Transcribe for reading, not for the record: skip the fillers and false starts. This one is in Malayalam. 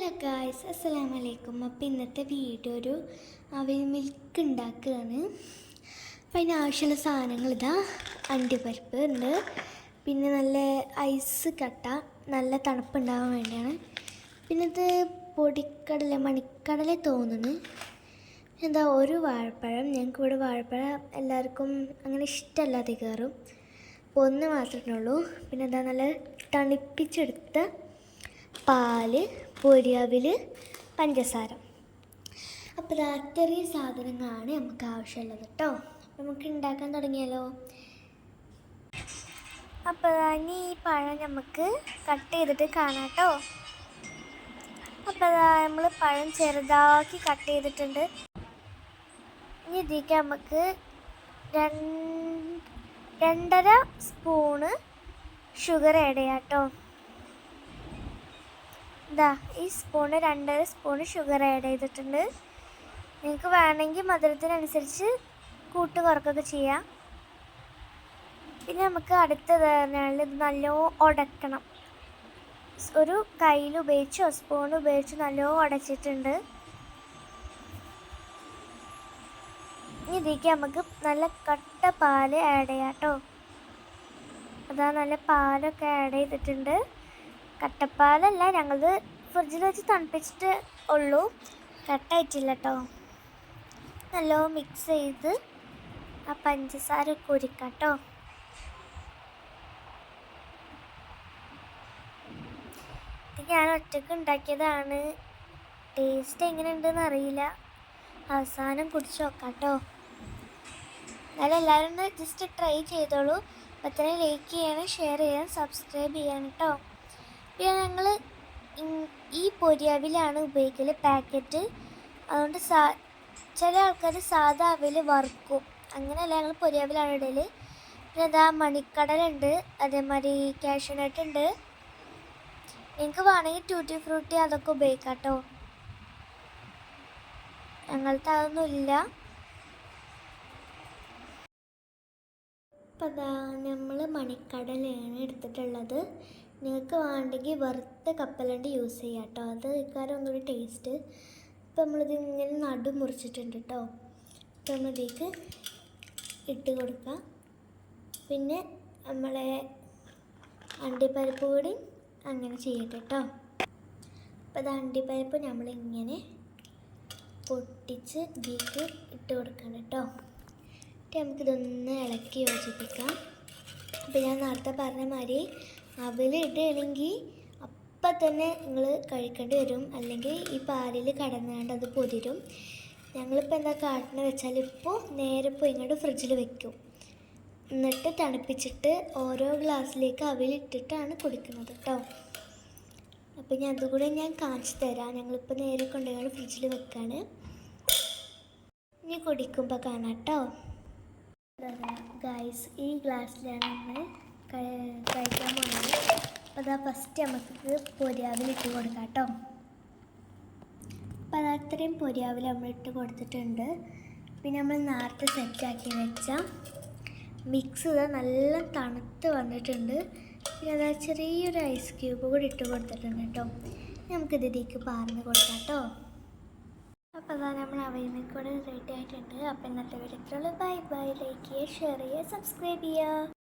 ഹലോ ഗായ്സ്, അസ്സലാമു അലൈക്കും. അപ്പോൾ ഇന്നത്തെ വീഡിയോ ഒരു അവിൽ മിൽക്ക് ഉണ്ടാക്കുകയാണ്. അപ്പോൾ അതിനാവശ്യമുള്ള സാധനങ്ങൾ ഇതാ: അണ്ടിപ്പരിപ്പ് ഉണ്ട്, പിന്നെ നല്ല ഐസ് കട്ട, നല്ല തണുപ്പുണ്ടാകാൻ വേണ്ടിയാണ്. പിന്നെ ഇത് പൊടിക്കടല, മണിക്കടല തോന്നുന്നു. എന്താ ഒരു വാഴപ്പഴം. ഞങ്ങൾക്കിവിടെ വാഴപ്പഴം എല്ലാവർക്കും അങ്ങനെ ഇഷ്ടമല്ലാതെ കയറും, അപ്പോൾ ഒന്ന് മാത്രമേ ഉള്ളൂ. പിന്നെ എന്താ നല്ല തണുപ്പിച്ചെടുത്ത പാല്, പൊരിയവിൽ, പഞ്ചസാര. അപ്പോൾ ഇത്രയും സാധനങ്ങളാണ് നമുക്ക് ആവശ്യമുള്ളത് കേട്ടോ. അപ്പോൾ നമുക്ക് ഉണ്ടാക്കാൻ തുടങ്ങിയാലോ. അപ്പോൾ ഇനി ഈ പഴം നമുക്ക് കട്ട് ചെയ്തിട്ട് കാണാം കേട്ടോ. അപ്പോൾ നമ്മൾ പഴം ചെറുതാക്കി കട്ട് ചെയ്തിട്ടുണ്ട്. ഇനി ഇതിലേക്ക് നമുക്ക് 2.5 സ്പൂണ് ഷുഗർ ആഡ് ചെയ്യാം കേട്ടോ. ഇതാ ഈ സ്പൂണ് 2.5 സ്പൂണ് ഷുഗർ ആഡ് ചെയ്തിട്ടുണ്ട്. നിങ്ങൾക്ക് വേണമെങ്കിൽ മധുരത്തിനനുസരിച്ച് കൂട്ട് കുറക്കൊക്കെ ചെയ്യാം. പിന്നെ നമുക്ക് അടുത്തത് പറഞ്ഞാൽ ഇത് നല്ലോണം ഉടക്കണം. ഒരു കയ്യിൽ ഉപയോഗിച്ചോ സ്പൂൺ ഉപയോഗിച്ച് നല്ലോണം ഉടച്ചിട്ടുണ്ട്. ഇതിലേക്ക് നമുക്ക് നല്ല കട്ട പാല് ആഡ് ചെയ്യാം കേട്ടോ. അതാ നല്ല പാലൊക്കെ ആഡ് ചെയ്തിട്ടുണ്ട്. കട്ടപ്പാലല്ല, ഞങ്ങളത് ഫ്രിഡ്ജിൽ വെച്ച് തണുപ്പിച്ചിട്ട് ഉള്ളൂ, കട്ടായിട്ടില്ല കേട്ടോ. നല്ലോണം മിക്സ് ചെയ്ത് ആ പഞ്ചസാര ഒക്കെ ഉരുക്കാം കേട്ടോ. ഇത് ഞാൻ ഒറ്റയ്ക്ക് ഉണ്ടാക്കിയതാണ്. ടേസ്റ്റ് എങ്ങനെയുണ്ടെന്ന് അറിയില്ല, അവസാനം കുടിച്ച് നോക്കാം കേട്ടോ. എന്നാലും എല്ലാവരും ഒന്ന് ജസ്റ്റ് ട്രൈ ചെയ്തോളൂ. അപ്പോൾ അത്രയും ലൈക്ക് ചെയ്യണം, ഷെയർ ചെയ്യാൻ, സബ്സ്ക്രൈബ് ചെയ്യണം കേട്ടോ. പിന്നെ ഞങ്ങൾ ഈ പൊരിയവിലാണ് ഉപയോഗിക്കൽ, പാക്കറ്റ്. അതുകൊണ്ട് ചില ആൾക്കാർ സാധാ അവിൽ വറുക്കും, അങ്ങനെയല്ല, ഞങ്ങൾ പൊരിയവിലാണ് ഇടൽ. പിന്നെ അതാ മണിക്കടലുണ്ട്, അതേമാതിരി കാഷ്യൂനട്ട് ഉണ്ട്. നിങ്ങൾക്ക് വേണമെങ്കിൽ ട്യൂട്ടി ഫ്രൂട്ടി അതൊക്കെ ഉപയോഗിക്കാം കേട്ടോ. ഞങ്ങൾക്ക് അതൊന്നുമില്ല. അപ്പം അതാ നമ്മൾ മണിക്കടലയാണ് എടുത്തിട്ടുള്ളത്. നിങ്ങൾക്ക് വേണ്ടെങ്കിൽ വറുത്ത കപ്പലണ്ടി യൂസ് ചെയ്യാം കേട്ടോ, അത് ഇക്കാരം ഒന്നുകൂടി ടേസ്റ്റ്. ഇപ്പം നമ്മളിത് ഇങ്ങനെ നടു മുറിച്ചിട്ടുണ്ട് കേട്ടോ. ഇപ്പം നമ്മളിതിലേക്ക് ഇട്ട് കൊടുക്കാം. പിന്നെ നമ്മളെ അണ്ടിപ്പരിപ്പ് കൂടി അങ്ങനെ ചെയ്യട്ടെ കേട്ടോ. അപ്പോൾ അത് അണ്ടിപ്പരിപ്പ് നമ്മളിങ്ങനെ പൊട്ടിച്ച് ഇതിലേക്ക് ഇട്ട് കൊടുക്കണം കേട്ടോ. എന്നിട്ട് നമുക്കിതൊന്ന് ഇളക്കി യോജിപ്പിക്കാം. അപ്പോൾ ഞാൻ നേരത്തെ പറഞ്ഞ മാതിരി അവിൽ ഇടുകയാണെങ്കിൽ അപ്പം തന്നെ നിങ്ങൾ കഴിക്കേണ്ടി വരും, അല്ലെങ്കിൽ ഈ പാലിൽ കടന്നാണ്ട് അത് പൊതിരും. ഞങ്ങളിപ്പോൾ എന്താ കാട്ടണമെന്ന് വെച്ചാൽ ഇപ്പോൾ നേരെ പോയി ഇങ്ങോട്ട് ഫ്രിഡ്ജിൽ വെക്കും, എന്നിട്ട് തണുപ്പിച്ചിട്ട് ഓരോ ഗ്ലാസ്സിലേക്ക് അവിലിട്ടിട്ടാണ് കുടിക്കുന്നത് കേട്ടോ. അപ്പോൾ ഞാൻ അതുകൂടെ ഞാൻ കാണിച്ചു തരാം. ഞങ്ങളിപ്പോൾ നേരെ കൊണ്ടുപോയി ഫ്രിഡ്ജിൽ വെക്കാണ്, ഇനി കുടിക്കുമ്പോൾ കാണാം കേട്ടോ. ഗായ്സ്, ഈ ഗ്ലാസ്സിലാണ് നമ്മൾ കഴിക്കാൻ പോകുന്നത്. അപ്പോൾ അതാ ഫസ്റ്റ് നമുക്ക് പൊരിയാവിലിട്ട് കൊടുക്കാം കേട്ടോ. അപ്പോൾ അത് അത്രയും പൊരിയാവിൽ നമ്മൾ ഇട്ട് കൊടുത്തിട്ടുണ്ട്. പിന്നെ നമ്മൾ നേരത്തെ സെറ്റാക്കി വെച്ച മിക്സ് ഇതാ നല്ല തണുത്ത് വന്നിട്ടുണ്ട്. പിന്നെ അതാ ചെറിയൊരു ഐസ് ക്യൂബ് കൂടി ഇട്ട് കൊടുത്തിട്ടുണ്ട് കേട്ടോ. നമുക്കിത് ഇതിലേക്ക് പാർന്ന് കൊടുക്കാം കേട്ടോ. അപ്പോൾ അതാ നമ്മൾ അവയിൽ കൂടെ റെഡി ആയിട്ടുണ്ട്. അപ്പോൾ ഇന്നത്തെ വീഡിയോയിൽ ബൈ ബൈ. ലൈക്ക് ചെയ്യുക, ഷെയർ ചെയ്യുക, സബ്സ്ക്രൈബ് ചെയ്യുക.